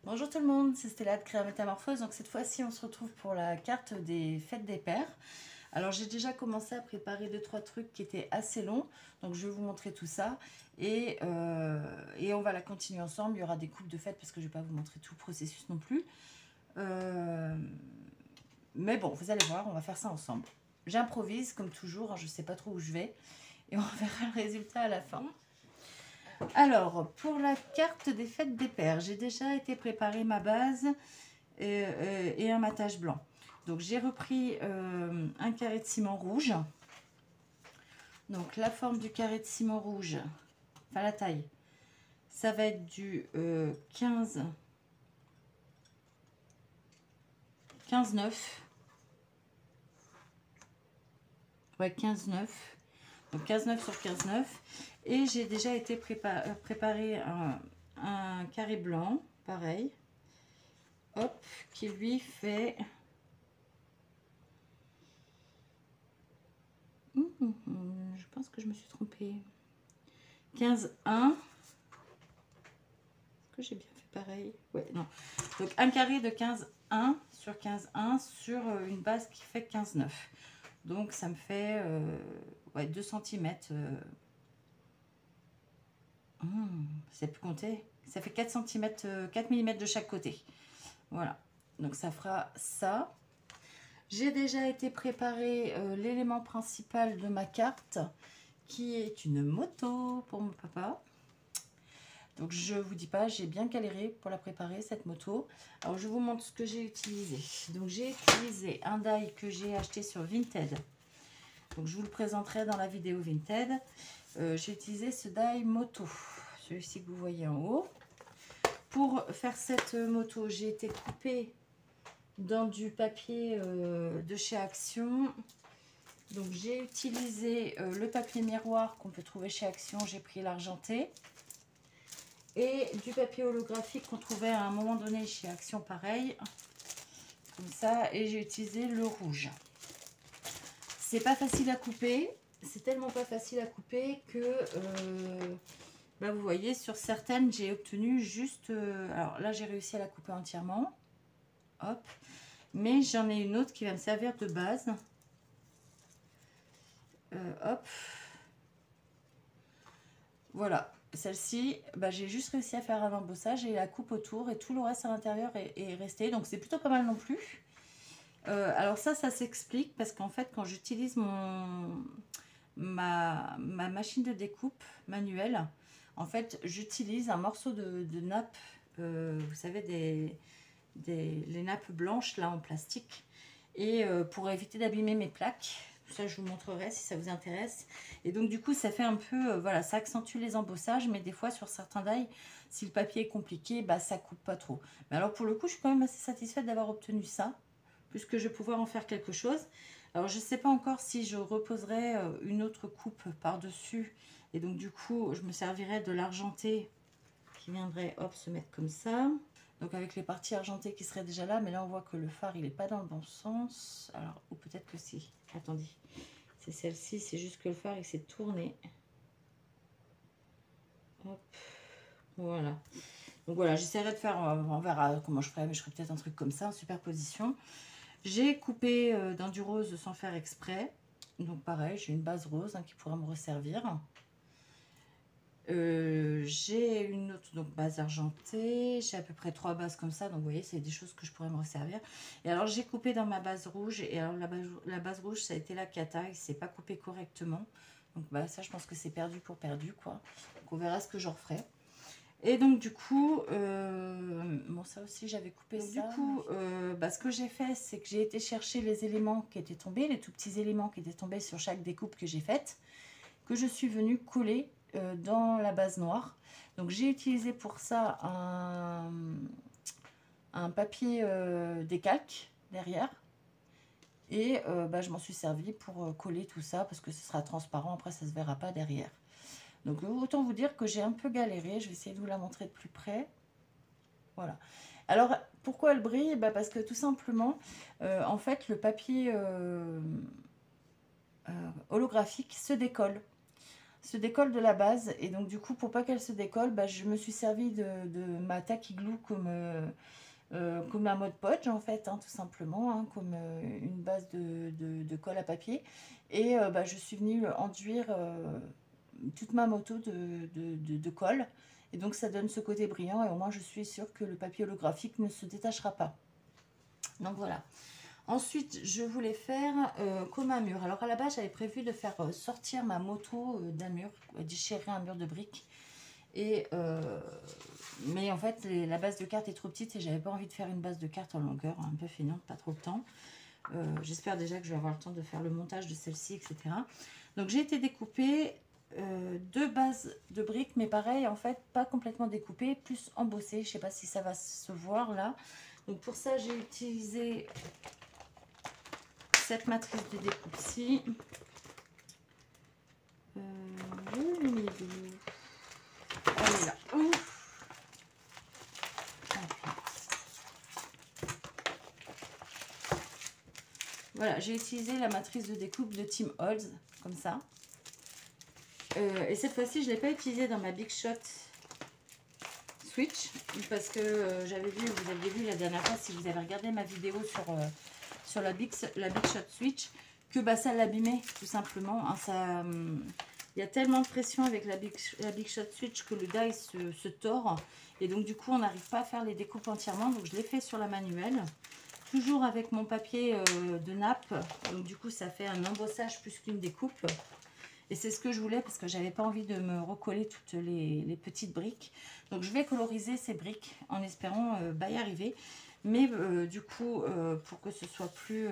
Bonjour tout le monde, c'est Stella de Créa Métamorphose. Donc cette fois-ci, on se retrouve pour la carte des fêtes des pères. Alors j'ai déjà commencé à préparer 2-3 trucs qui étaient assez longs. Donc je vais vous montrer tout ça. Et on va la continuer ensemble. Il y aura des coupes de fêtes parce que je ne vais pas vous montrer tout le processus non plus. Mais bon, vous allez voir, on va faire ça ensemble. J'improvise comme toujours, hein, je ne sais pas trop où je vais. Et on verra le résultat à la fin. Alors, pour la carte des fêtes des pères, j'ai déjà été préparer ma base et un matage blanc. Donc, j'ai repris un carré de ciment rouge. Donc, la forme du carré de ciment rouge, enfin la taille, ça va être du 15, 15,9. Ouais, 15,9. Donc, 15,9 sur 15,9. Et j'ai déjà été préparer un carré blanc, pareil. Hop, qui lui fait... je pense que je me suis trompée. 15,1. Est-ce que j'ai bien fait pareil? Ouais, non. Donc, un carré de 15,1 sur 15,1 sur une base qui fait 15,9. Donc, ça me fait ouais, 2 cm. Ça peut compter. Ça fait 4 cm, 4 mm de chaque côté. Voilà. Donc, ça fera ça. J'ai déjà été préparer l'élément principal de ma carte, qui est une moto pour mon papa. Donc je vous dis pas, j'ai bien galéré pour la préparer cette moto. Alors je vous montre ce que j'ai utilisé. Donc j'ai utilisé un die que j'ai acheté sur Vinted. Donc je vous le présenterai dans la vidéo Vinted. J'ai utilisé ce die moto, celui-ci que vous voyez en haut. Pour faire cette moto, j'ai été coupée dans du papier de chez Action. Donc j'ai utilisé le papier miroir qu'on peut trouver chez Action, j'ai pris l'argenté. Et du papier holographique qu'on trouvait à un moment donné chez Action, pareil. Comme ça, et j'ai utilisé le rouge. C'est pas facile à couper, c'est tellement pas facile à couper que bah vous voyez, sur certaines j'ai obtenu juste... alors là j'ai réussi à la couper entièrement. Hop. Mais j'en ai une autre qui va me servir de base. Hop. Voilà. Celle-ci, bah, j'ai juste réussi à faire un embossage et la coupe autour et tout le reste à l'intérieur est resté. Donc c'est plutôt pas mal non plus. Alors ça s'explique parce qu'en fait quand j'utilise ma machine de découpe manuelle, en fait j'utilise un morceau de nappe, vous savez, les nappes blanches là en plastique, et pour éviter d'abîmer mes plaques. Ça je vous montrerai si ça vous intéresse. Et donc du coup ça fait un peu, voilà, ça accentue les embossages, mais des fois sur certains die, si le papier est compliqué, bah ça coupe pas trop. Mais alors pour le coup je suis quand même assez satisfaite d'avoir obtenu ça, puisque je vais pouvoir en faire quelque chose. Alors je ne sais pas encore si je reposerai une autre coupe par dessus, et donc du coup je me servirai de l'argenté qui viendrait hop se mettre comme ça. Donc avec les parties argentées qui seraient déjà là, mais là on voit que le phare il n'est pas dans le bon sens. Alors, ou peut-être que si. Attendez, c'est celle-ci, c'est juste que le phare il s'est tourné. Hop, voilà. Donc voilà, j'essaierai de faire, on verra comment je ferai, mais je ferai peut-être un truc comme ça en superposition. J'ai coupé dans du rose sans faire exprès. Donc pareil, j'ai une base rose qui pourra me resservir. J'ai une autre donc base argentée, j'ai à peu près 3 bases comme ça, donc vous voyez c'est des choses que je pourrais me resservir. Et alors j'ai coupé dans ma base rouge, et alors la base rouge ça a été la cata, il s'est pas coupé correctement, donc bah ça je pense que c'est perdu pour perdu quoi, donc on verra ce que j'en referai. Et donc du coup bon ça aussi j'avais coupé donc, ça. Du coup bah, ce que j'ai fait c'est que j'ai été chercher les éléments qui étaient tombés, les tout petits éléments qui étaient tombés sur chaque découpe que j'ai faite, que je suis venue coller dans la base noire. Donc j'ai utilisé pour ça un papier décalque derrière, et bah, je m'en suis servi pour coller tout ça parce que ce sera transparent, après ça se verra pas derrière. Donc autant vous dire que j'ai un peu galéré, je vais essayer de vous la montrer de plus près. Voilà. Alors pourquoi elle brille? Bah, parce que tout simplement en fait le papier holographique se décolle. se décolle de la base. Et donc du coup, pour pas qu'elle se décolle, bah, je me suis servi de ma Tacky Glue comme un mode podge en fait, hein, tout simplement, hein, comme une base de colle à papier. Et bah, je suis venue enduire toute ma moto de colle. Et donc ça donne ce côté brillant et au moins je suis sûre que le papier holographique ne se détachera pas. Donc voilà. Ensuite, je voulais faire comme un mur. Alors à la base, j'avais prévu de faire sortir ma moto d'un mur, déchirer un mur de briques. Et mais en fait, la base de carte est trop petite et j'avais pas envie de faire une base de carte en longueur, un peu feignante, pas trop le temps. J'espère déjà que je vais avoir le temps de faire le montage de celle-ci, etc. Donc j'ai été découper deux bases de briques, mais pareil, en fait, pas complètement découpées, plus embossées. Je sais pas si ça va se voir là. Donc pour ça, j'ai utilisé cette matrice de découpe-ci. Elle est là. Voilà, j'ai utilisé la matrice de découpe de Tim Holtz, comme ça. Et cette fois-ci, je ne l'ai pas utilisée dans ma Big Shot Switch, parce que j'avais vu, vous aviez vu la dernière fois, si vous avez regardé ma vidéo sur la Big Shot Switch, que bah, ça l'abîmait, tout simplement. Hein, il y a tellement de pression avec la Big Shot Switch que le die se tord. Et donc, du coup, on n'arrive pas à faire les découpes entièrement. Donc, je l'ai fait sur la manuelle. Toujours avec mon papier de nappe. Donc, du coup, ça fait un embossage plus qu'une découpe. Et c'est ce que je voulais parce que j'avais pas envie de me recoller toutes les petites briques. Donc, je vais coloriser ces briques en espérant y arriver. Mais du coup, pour que ce soit plus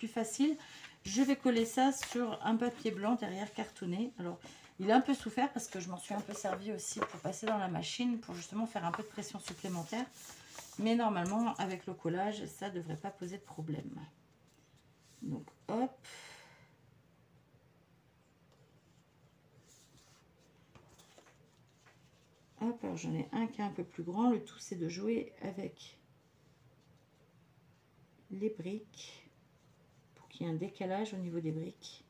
facile, je vais coller ça sur un papier blanc derrière cartonné. Alors, il a un peu souffert parce que je m'en suis un peu servi aussi pour passer dans la machine pour justement faire un peu de pression supplémentaire. Mais normalement, avec le collage, ça ne devrait pas poser de problème. Donc, hop. Hop, alors j'en ai un qui est un peu plus grand. Le tout, c'est de jouer avec les briques pour qu'il y ait un décalage au niveau des briques.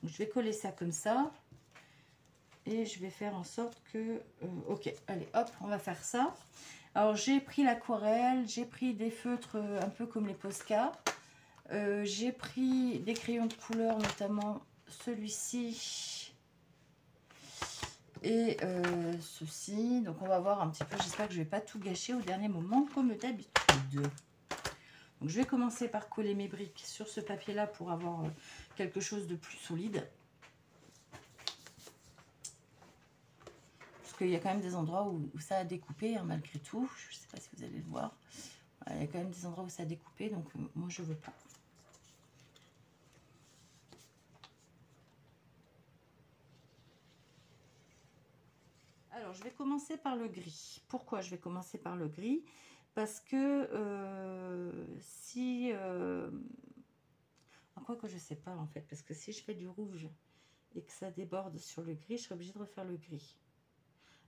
Donc, je vais coller ça comme ça. Et je vais faire en sorte que... ok, allez, hop, on va faire ça. Alors, j'ai pris l'aquarelle, j'ai pris des feutres un peu comme les Posca. J'ai pris des crayons de couleur, notamment celui-ci et ceci. Donc, on va voir un petit peu. J'espère que je ne vais pas tout gâcher au dernier moment, comme d'habitude. Donc, je vais commencer par coller mes briques sur ce papier-là pour avoir quelque chose de plus solide. Parce qu'il y a quand même des endroits où ça a découpé, hein, malgré tout. Je ne sais pas si vous allez le voir. Voilà, il y a quand même des endroits où ça a découpé, donc moi, je ne veux pas. Alors, je vais commencer par le gris. Pourquoi je vais commencer par le gris? Parce que si... quoi que je ne sais pas, en fait. Parce que si je fais du rouge et que ça déborde sur le gris, je serai obligée de refaire le gris.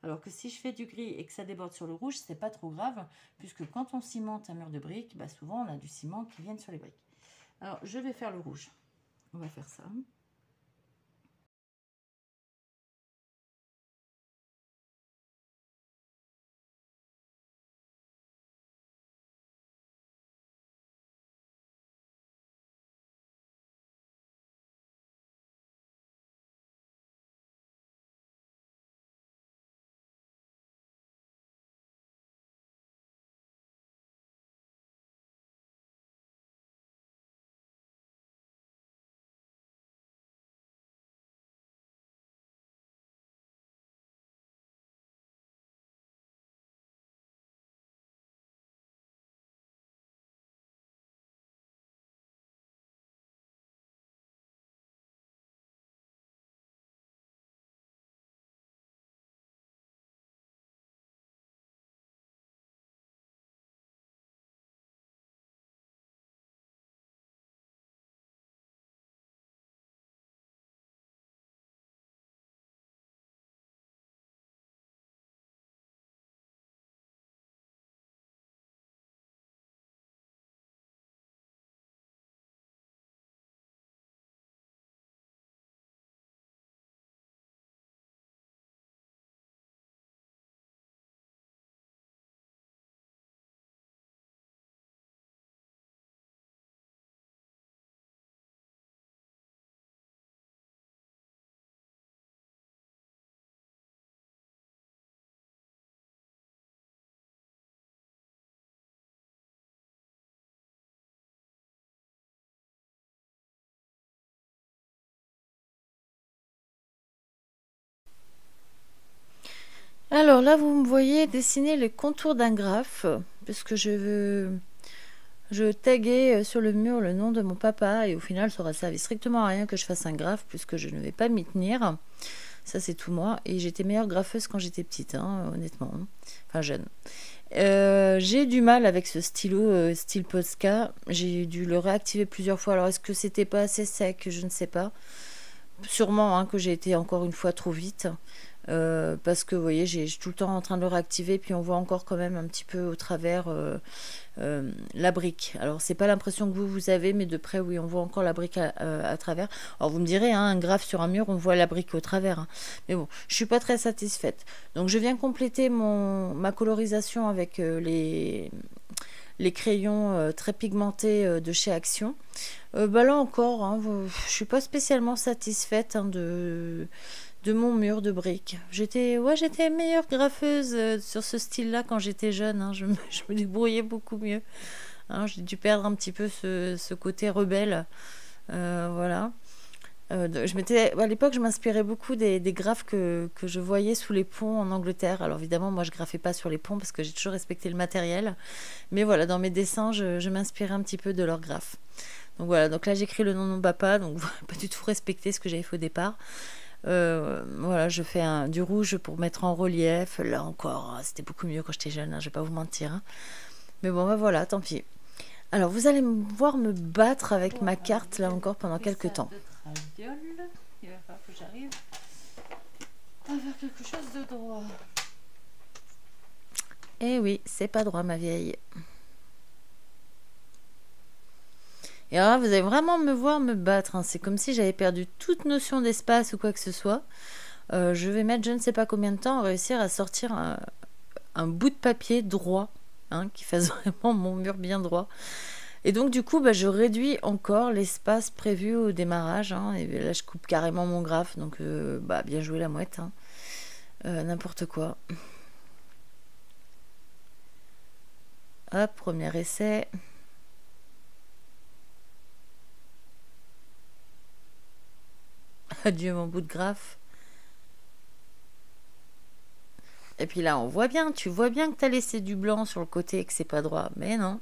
Alors que si je fais du gris et que ça déborde sur le rouge, c'est pas trop grave. Puisque quand on cimente un mur de briques, bah souvent, on a du ciment qui vient sur les briques. Alors, je vais faire le rouge. On va faire ça. Alors là, vous me voyez dessiner les contours d'un graphe, puisque je taguais sur le mur le nom de mon papa, et au final, ça aura servi strictement à rien que je fasse un graphe, puisque je ne vais pas m'y tenir. Ça, c'est tout moi. Et j'étais meilleure graffeuse quand j'étais petite, hein, honnêtement. Enfin, jeune. J'ai du mal avec ce stylo style Posca. J'ai dû le réactiver plusieurs fois. Alors, est-ce que c'était pas assez sec? Je ne sais pas. Sûrement hein, que j'ai été encore une fois trop vite. Parce que vous voyez, je suis tout le temps en train de le réactiver, puis on voit encore quand même un petit peu au travers la brique. Alors c'est pas l'impression que vous avez, mais de près oui, on voit encore la brique à travers. Alors vous me direz, hein, un graphe sur un mur, on voit la brique au travers. Hein. Mais bon, je suis pas très satisfaite. Donc je viens compléter ma colorisation avec les crayons très pigmentés de chez Action. Bah là encore, hein, je suis pas spécialement satisfaite hein, de mon mur de briques. J'étais meilleure graffeuse sur ce style-là quand j'étais jeune. Hein. Je me débrouillais beaucoup mieux. Hein. J'ai dû perdre un petit peu ce côté rebelle. Voilà. À l'époque, je m'inspirais beaucoup des graphes que je voyais sous les ponts en Angleterre. Alors évidemment, moi, je graffais pas sur les ponts parce que j'ai toujours respecté le matériel. Mais voilà, dans mes dessins, je m'inspirais un petit peu de leurs graphes. Donc voilà, donc là j'écris le nom de mon papa, donc pas du tout respecter ce que j'avais fait au départ. Voilà, je fais du rouge pour mettre en relief. Là encore, c'était beaucoup mieux quand j'étais jeune, hein, je vais pas vous mentir. Hein. Mais bon, ben voilà, tant pis. Alors, vous allez me voir me battre avec ma carte, là encore, pendant quelques temps. Il va falloir que j'arrive à faire quelque chose de droit. Eh oui, c'est pas droit, ma vieille. Et alors là, vous allez vraiment me voir me battre. Hein. C'est comme si j'avais perdu toute notion d'espace ou quoi que ce soit. Je vais mettre je ne sais pas combien de temps à réussir à sortir un bout de papier droit, hein, qui fasse vraiment mon mur bien droit. Et donc du coup, bah, je réduis encore l'espace prévu au démarrage. Hein, et là, je coupe carrément mon graphe. Donc, bah, bien joué la mouette. Hein. N'importe quoi. Hop, premier essai. Adieu mon bout de graphe. Et puis là, on voit bien, tu vois bien que tu as laissé du blanc sur le côté et que c'est pas droit. Mais non.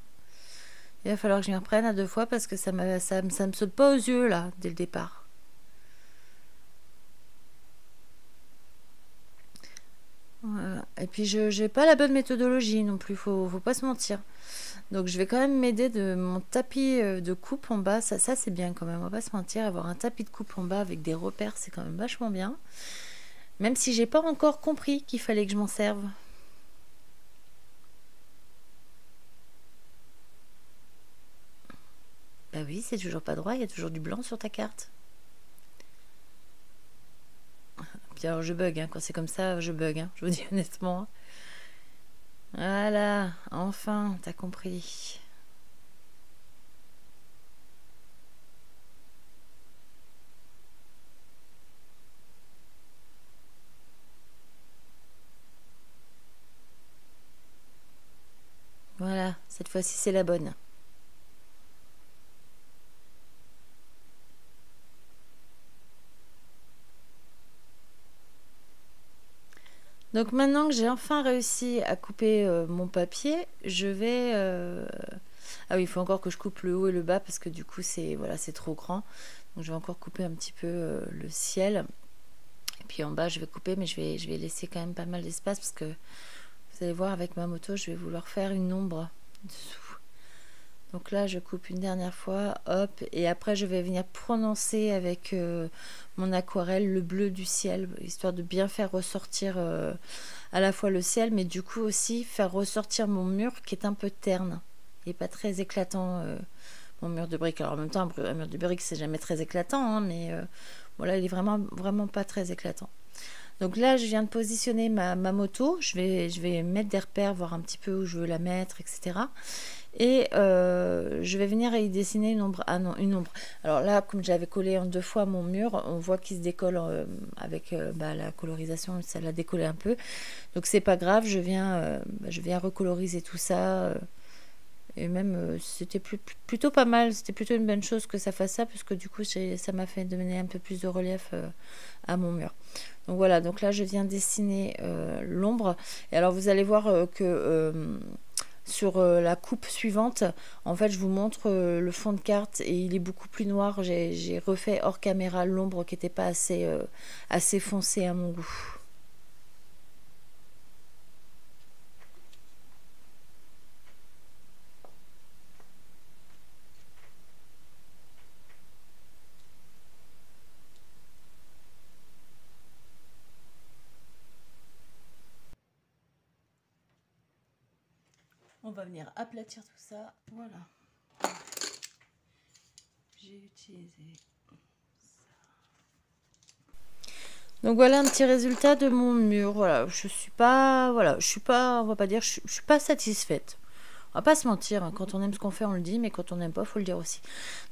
Il va falloir que je m'y reprenne à 2 fois parce que ça me saute pas aux yeux là, dès le départ. Voilà. Et puis je n'ai pas la bonne méthodologie non plus, faut pas se mentir. Donc je vais quand même m'aider de mon tapis de coupe en bas. Ça c'est bien quand même, on va pas se mentir. Avoir un tapis de coupe en bas avec des repères, c'est quand même vachement bien. Même si j'ai pas encore compris qu'il fallait que je m'en serve. Bah oui, c'est toujours pas droit, il y a toujours du blanc sur ta carte. Puis alors je bug, hein. Quand c'est comme ça, je bug, hein. Je vous dis honnêtement. Voilà, enfin, t'as compris. Voilà, cette fois-ci c'est la bonne. Donc maintenant que j'ai enfin réussi à couper mon papier, je vais... Ah oui, il faut encore que je coupe le haut et le bas parce que du coup c'est voilà, c'est trop grand. Donc je vais encore couper un petit peu le ciel. Et puis en bas je vais couper, mais je vais laisser quand même pas mal d'espace parce que vous allez voir avec ma moto, je vais vouloir faire une ombre dessous. Donc là, je coupe une dernière fois, hop, et après je vais venir prononcer avec mon aquarelle le bleu du ciel, histoire de bien faire ressortir à la fois le ciel, mais du coup aussi faire ressortir mon mur qui est un peu terne et pas très éclatant, mon mur de briques. Alors en même temps, un mur de briques, c'est jamais très éclatant, hein, mais voilà, il est vraiment pas très éclatant. Donc là, je viens de positionner ma moto, je vais mettre des repères, voir un petit peu où je veux la mettre, etc. Et je vais venir y dessiner une ombre. Ah non, une ombre. Alors là, comme j'avais collé en 2 fois mon mur, on voit qu'il se décolle avec la colorisation, ça l'a décollé un peu. Donc c'est pas grave, je viens recoloriser tout ça. Et même, c'était plutôt pas mal, c'était plutôt une bonne chose que ça fasse ça, parce que du coup, ça m'a fait donner un peu plus de relief à mon mur. Donc voilà, donc là je viens dessiner l'ombre. Et alors vous allez voir que sur la coupe suivante, en fait je vous montre le fond de carte et il est beaucoup plus noir. J'ai refait hors caméra l'ombre qui n'était pas assez foncée à mon goût. On va venir aplatir tout ça. Voilà. J'ai utilisé ça. Donc voilà un petit résultat de mon mur. Voilà, je suis pas, on va pas dire, je suis pas satisfaite. On va pas se mentir, hein, quand on aime ce qu'on fait, on le dit, mais quand on n'aime pas, faut le dire aussi.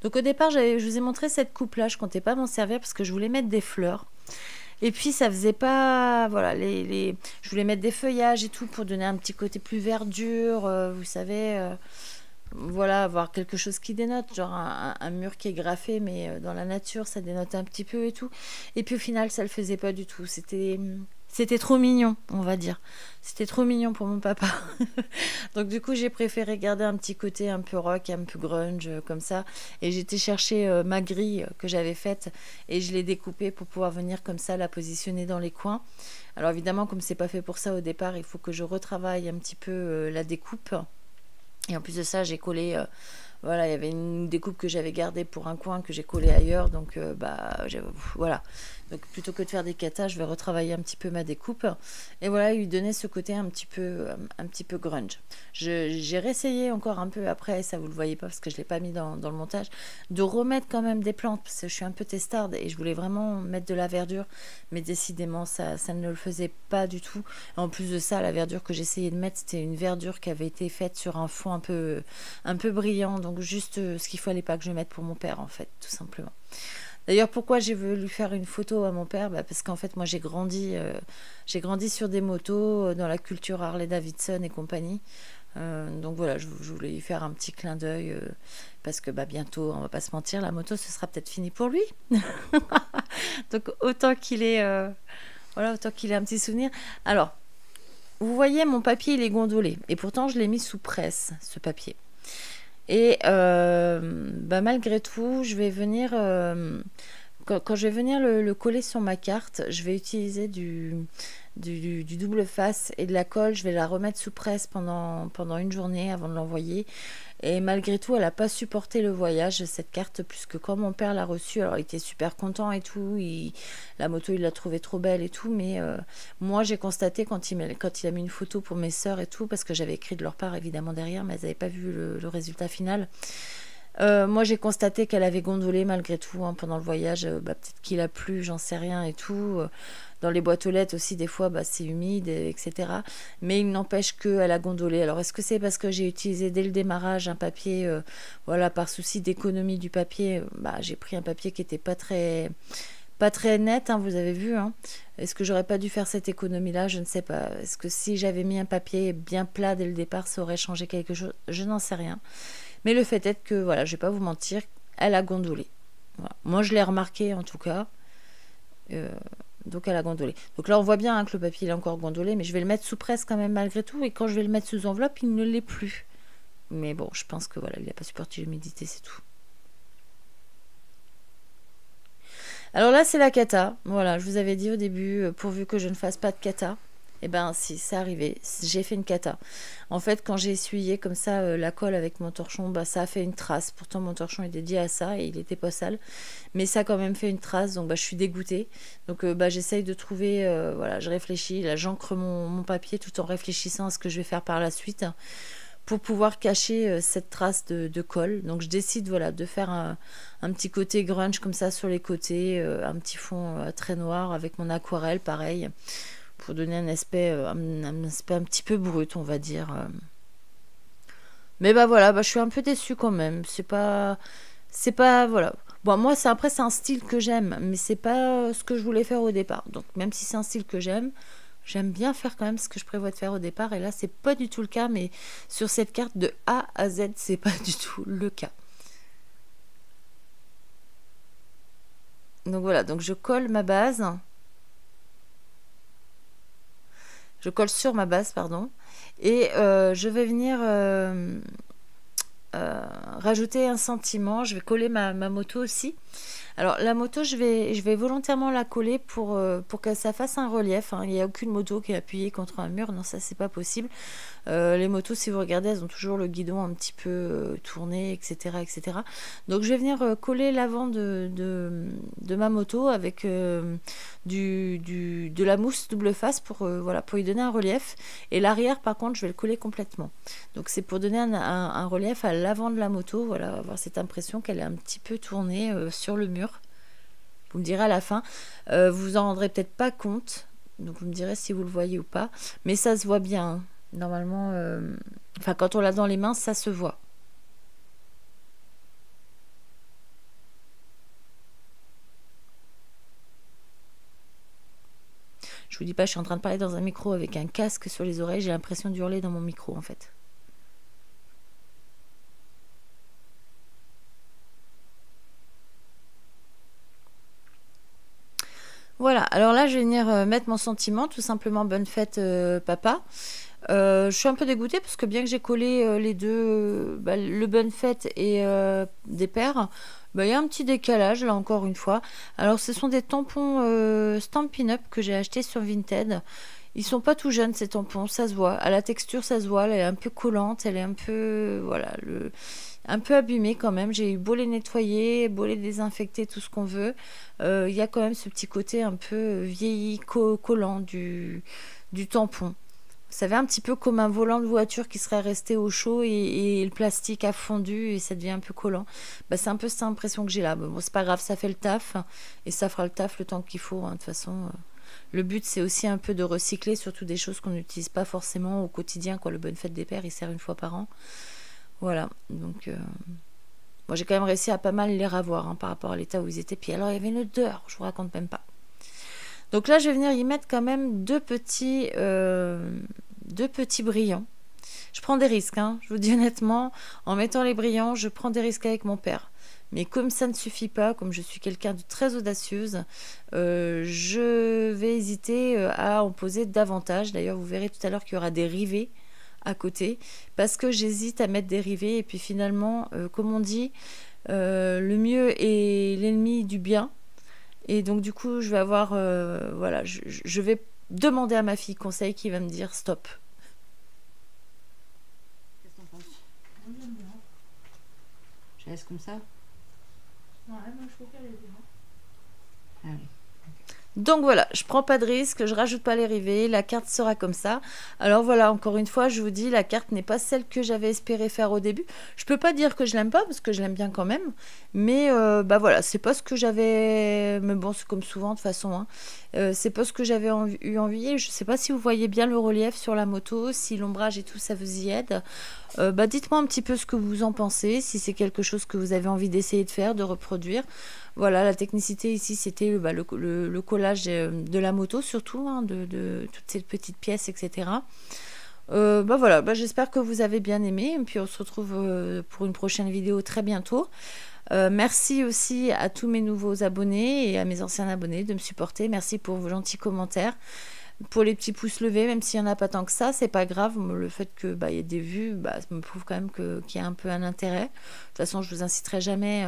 Donc au départ, je vous ai montré cette coupe-là, je comptais pas m'en servir parce que je voulais mettre des fleurs. Et puis ça faisait pas, voilà, je voulais mettre des feuillages et tout pour donner un petit côté plus verdure, vous savez, voilà, avoir quelque chose qui dénote, genre un mur qui est graffé, mais dans la nature, ça dénote un petit peu et tout. Et puis au final, ça le faisait pas du tout. C'était trop mignon, on va dire. C'était trop mignon pour mon papa. Donc du coup, j'ai préféré garder un petit côté un peu rock, un peu grunge, comme ça. Et j'étais chercher ma grille que j'avais faite et je l'ai découpée pour pouvoir venir comme ça la positionner dans les coins. Alors évidemment, comme c'est pas fait pour ça au départ, il faut que je retravaille un petit peu la découpe. Et en plus de ça, j'ai collé, voilà, il y avait une découpe que j'avais gardée pour un coin que j'ai collé ailleurs. Donc, voilà. Donc, plutôt que de faire des katas, je vais retravailler un petit peu ma découpe. Et voilà, lui donner ce côté un petit peu grunge. J'ai réessayé encore un peu après, ça vous le voyez pas parce que je l'ai pas mis dans le montage, de remettre quand même des plantes parce que je suis un peu testarde et je voulais vraiment mettre de la verdure. Mais décidément, ça ne le faisait pas du tout. Et en plus de ça, la verdure que j'essayais de mettre, c'était une verdure qui avait été faite sur un fond un peu brillant. Donc juste ce qu'il fallait pas que je mette pour mon père en fait, tout simplement. D'ailleurs, pourquoi j'ai voulu faire une photo à mon père, parce qu'en fait, moi, j'ai grandi sur des motos, dans la culture Harley-Davidson et compagnie. Donc voilà, je voulais lui faire un petit clin d'œil, parce que bientôt, on va pas se mentir, la moto, ce sera peut-être fini pour lui. Donc autant qu'il ait un petit souvenir. Alors, vous voyez, mon papier, il est gondolé. Et pourtant, je l'ai mis sous presse, ce papier. Et malgré tout, je vais venir, quand je vais venir le coller sur ma carte, je vais utiliser du double face et de la colle. Je vais la remettre sous presse pendant une journée avant de l'envoyer. Et malgré tout, elle n'a pas supporté le voyage, cette carte, puisque quand mon père l'a reçue, alors il était super content et tout, la moto il l'a trouvée trop belle et tout, mais moi j'ai constaté quand il a mis une photo pour mes sœurs et tout, parce que j'avais écrit de leur part évidemment derrière, mais elles n'avaient pas vu le résultat final. Moi j'ai constaté qu'elle avait gondolé malgré tout pendant le voyage, peut-être qu'il a plu, j'en sais rien et tout. Dans les boîtes aux lettres aussi, des fois, c'est humide, etc. Mais il n'empêche qu'elle a gondolé. Alors, est-ce que c'est parce que j'ai utilisé dès le démarrage un papier, voilà, par souci d'économie du papier, j'ai pris un papier qui n'était pas très net, hein, vous avez vu. Hein. Est-ce que j'aurais pas dû faire cette économie-là? Je ne sais pas. Est-ce que si j'avais mis un papier bien plat dès le départ, ça aurait changé quelque chose? Je n'en sais rien. Mais le fait est que, voilà, je vais pas vous mentir, elle a gondolé. Voilà. Moi, je l'ai remarqué en tout cas. Donc elle a gondolé. Donc là on voit bien que le papier il est encore gondolé, mais je vais le mettre sous presse quand même malgré tout, et quand je vais le mettre sous enveloppe, il ne l'est plus. Mais bon, je pense que voilà, il n'a pas supporté l'humidité, c'est tout. Alors là c'est la cata. Voilà, je vous avais dit au début, pourvu que je ne fasse pas de cata. Et si, c'est arrivé, j'ai fait une cata. En fait, quand j'ai essuyé comme ça la colle avec mon torchon, ça a fait une trace. Pourtant, mon torchon est dédié à ça et il n'était pas sale. Mais ça a quand même fait une trace, donc je suis dégoûtée. Donc j'essaye de trouver, voilà, je réfléchis. Là, j'encre mon papier tout en réfléchissant à ce que je vais faire par la suite pour pouvoir cacher cette trace de colle. Donc je décide, voilà, de faire un petit côté grunge comme ça sur les côtés, un petit fond très noir avec mon aquarelle, pareil, pour donner un aspect un petit peu brut, on va dire. Mais voilà, je suis un peu déçue quand même. C'est pas voilà. Bon, moi c'est un style que j'aime, mais c'est pas ce que je voulais faire au départ. Donc même si c'est un style que j'aime bien faire quand même ce que je prévois de faire au départ, et là c'est pas du tout le cas, mais sur cette carte de A à Z, c'est pas du tout le cas. Donc voilà, donc je colle ma base. Je colle sur ma base, pardon. Et je vais venir rajouter un sentiment. Je vais coller ma moto aussi. Alors la moto, je vais volontairement la coller pour que ça fasse un relief, hein. Il n'y a aucune moto qui est appuyée contre un mur, non, ça c'est pas possible. Les motos, si vous regardez, elles ont toujours le guidon un petit peu tourné, etc., etc. Donc je vais venir coller l'avant de ma moto avec de la mousse double face pour, voilà, pour y donner un relief. Et l'arrière, par contre, je vais le coller complètement. Donc c'est pour donner un relief à l'avant de la moto, voilà, avoir cette impression qu'elle est un petit peu tournée sur le mur. Vous me direz à la fin, vous vous en rendrez peut-être pas compte, donc vous me direz si vous le voyez ou pas, mais ça se voit bien, hein. Normalement, enfin quand on l'a dans les mains, ça se voit. Je vous dis pas, je suis en train de parler dans un micro avec un casque sur les oreilles, j'ai l'impression d'hurler dans mon micro en fait. Voilà, alors là je vais venir mettre mon sentiment, tout simplement bonne fête papa. Je suis un peu dégoûtée parce que bien que j'ai collé les deux, le bonne fête et des paires, il y a un petit décalage là encore une fois. Alors ce sont des tampons Stampin' Up que j'ai achetés sur Vinted. Ils sont pas tout jeunes ces tampons, ça se voit. À la texture ça se voit, elle est un peu collante, elle est un peu, voilà, un peu abîmée quand même. J'ai eu beau les nettoyer, beau les désinfecter, tout ce qu'on veut. Il y a quand même ce petit côté un peu vieilli, collant du tampon. Vous savez, un petit peu comme un volant de voiture qui serait resté au chaud et le plastique a fondu et ça devient un peu collant. C'est un peu cette impression que j'ai là. Bon, c'est pas grave, ça fait le taf et ça fera le taf le temps qu'il faut, hein. De toute façon, le but c'est aussi un peu de recycler, surtout des choses qu'on n'utilise pas forcément au quotidien, quoi. Le bonne fête des pères, il sert une fois par an. Voilà, donc moi j'ai quand même réussi à pas mal les ravoir, hein, par rapport à l'état où ils étaient. Puis alors il y avait une odeur, je vous raconte même pas. Donc là je vais venir y mettre quand même deux petits brillants. Je prends des risques, hein, je vous dis honnêtement, en mettant les brillants, je prends des risques avec mon père. Mais comme ça ne suffit pas, comme je suis quelqu'un de très audacieuse, je vais hésiter à en poser davantage. D'ailleurs, vous verrez tout à l'heure qu'il y aura des rivets à côté, parce que j'hésite à mettre des rivets. Et puis finalement, comme on dit, le mieux est l'ennemi du bien. Et donc du coup, je vais avoir, voilà, je vais demander à ma fille conseil qui va me dire stop. Qu'est-ce que t'en penses? Moi j'aime bien. Je laisse comme ça? Ouais, moi je trouve qu'elle est bien. Allez. Donc voilà, je prends pas de risque, je rajoute pas les rivets, la carte sera comme ça. Alors voilà, encore une fois, je vous dis, la carte n'est pas celle que j'avais espéré faire au début. Je peux pas dire que je l'aime pas, parce que je l'aime bien quand même. Mais voilà, c'est pas ce que j'avais... Mais bon, c'est comme souvent de toute façon, hein. C'est pas ce que j'avais eu envie. Je sais pas si vous voyez bien le relief sur la moto, si l'ombrage et tout ça vous y aide. Dites-moi un petit peu ce que vous en pensez, si c'est quelque chose que vous avez envie d'essayer de faire, de reproduire. Voilà, la technicité ici, c'était le collage de la moto, surtout, hein, de toutes ces petites pièces, etc. Voilà, j'espère que vous avez bien aimé. Et puis on se retrouve pour une prochaine vidéo très bientôt. Merci aussi à tous mes nouveaux abonnés et à mes anciens abonnés de me supporter. Merci pour vos gentils commentaires, pour les petits pouces levés, même s'il n'y en a pas tant que ça, c'est pas grave. Le fait que y ait des vues, ça me prouve quand même qu'il y a un peu un intérêt. De toute façon, je vous inciterai jamais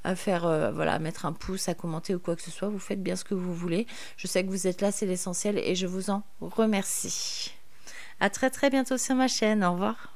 à faire, voilà, à mettre un pouce, à commenter ou quoi que ce soit. Vous faites bien ce que vous voulez. Je sais que vous êtes là, c'est l'essentiel et je vous en remercie. À très très bientôt sur ma chaîne. Au revoir.